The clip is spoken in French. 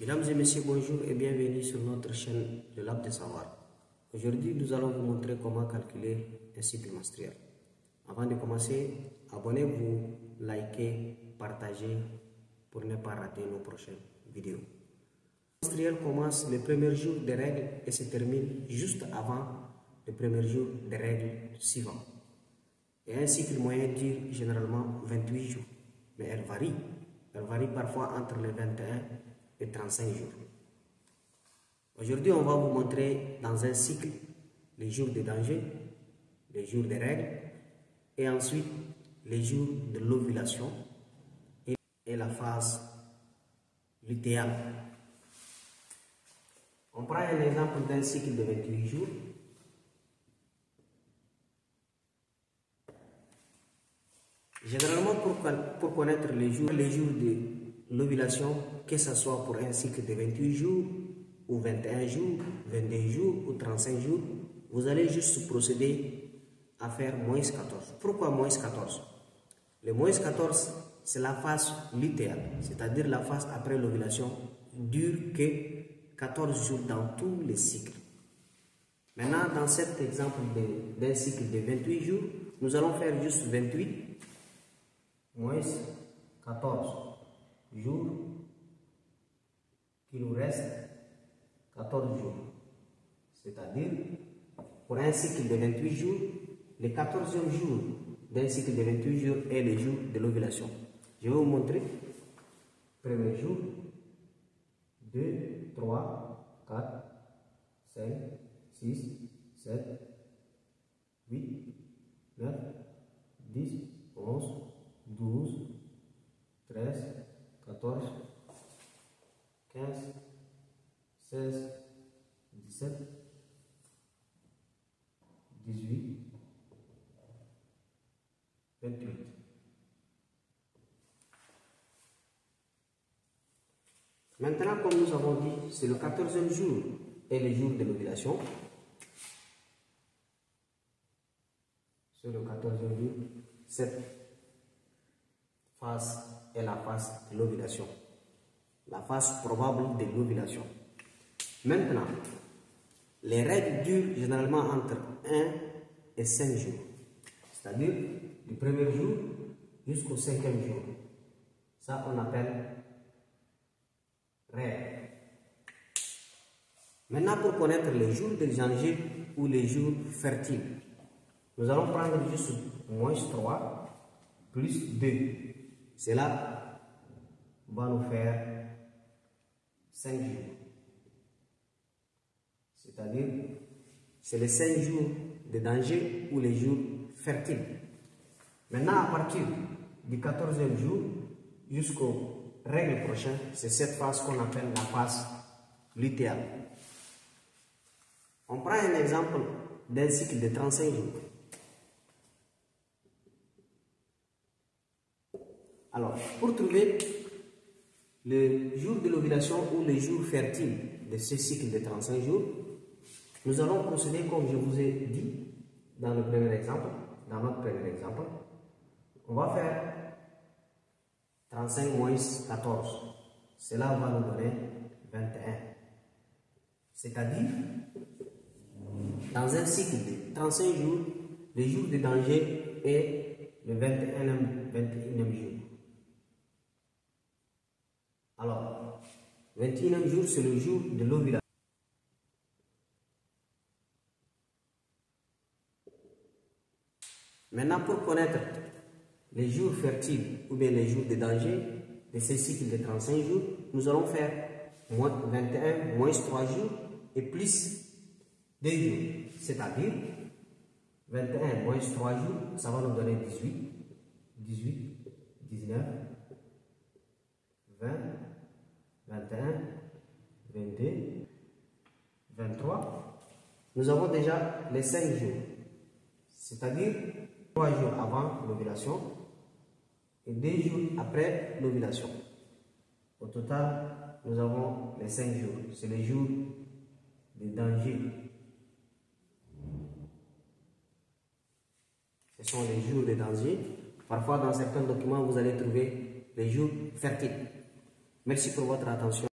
Mesdames et messieurs, bonjour et bienvenue sur notre chaîne Le Lab de Savoir. Aujourd'hui, nous allons vous montrer comment calculer un cycle menstruel. Avant de commencer, abonnez-vous, likez, partagez pour ne pas rater nos prochaines vidéos. Le cycle menstruel commence le premier jour des règles et se termine juste avant le premier jour des règles suivantes. Et un cycle moyen dure généralement 28 jours, mais elle varie. Elle varie parfois entre les 21 et 35 jours. Aujourd'hui, on va vous montrer dans un cycle les jours de danger, les jours des règles et ensuite les jours de l'ovulation et la phase lutéale. On prend un exemple d'un cycle de 28 jours. Généralement, pour connaître les jours de l'ovulation, que ce soit pour un cycle de 28 jours, ou 21 jours, 22 jours, ou 35 jours, vous allez juste procéder à faire moins 14. Pourquoi moins 14? Le moins 14, c'est la phase lutéale, c'est-à-dire la phase après l'ovulation, dure que 14 jours dans tous les cycles. Maintenant, dans cet exemple d'un cycle de 28 jours, nous allons faire juste 28 moins 14 jours, qu'il nous reste 14 jours. C'est-à-dire, pour un cycle de 28 jours, le 14e jour d'un cycle de 28 jours est le jour de l'ovulation. Je vais vous montrer. Premier jour, 2, 3, 4, 5, 6, 7, 8, 9, 10, 11, 12, 13, 14, 15, 16, 17, 18, 28. Maintenant, comme nous avons dit, c'est le 14e jour et le jour de l'ovulation. C'est le 14e jour, cette phase est la phase de l'ovulation, la phase probable de l'ovulation. Maintenant, les règles durent généralement entre 1 et 5 jours, c'est-à-dire du premier jour jusqu'au 5e jour. Ça, on appelle règles. Maintenant, pour connaître les jours de danger ou les jours fertiles, nous allons prendre juste moins 3 plus 2. Cela va nous faire 5 jours. C'est-à-dire, c'est les 5 jours de danger ou les jours fertiles. Maintenant, à partir du 14e jour jusqu'aux règles prochaines, c'est cette phase qu'on appelle la phase lutéale. On prend un exemple d'un cycle de 35 jours. Alors, pour trouver le jour de l'ovulation ou les jours fertiles de ce cycle de 35 jours, nous allons procéder comme je vous ai dit dans le premier exemple. Dans notre premier exemple, on va faire 35 moins 14. Cela va nous donner 21. C'est-à-dire, dans un cycle de 35 jours, le jour de danger est le 21e jour. Alors, 21e jour, c'est le jour de l'ovulation. Maintenant, pour connaître les jours fertiles ou bien les jours de danger de ces cycles de 35 jours, nous allons faire moins 21 moins 3 jours et plus 2 jours. C'est-à-dire, 21 moins 3 jours, ça va nous donner 18, 19, 20, 21, 22, 23. Nous avons déjà les 5 jours, c'est-à-dire 3 jours avant l'ovulation et 2 jours après l'ovulation. Au total, nous avons les 5 jours. C'est les jours de danger. Ce sont les jours de danger. Parfois, dans certains documents, vous allez trouver les jours fertiles. Merci pour votre attention.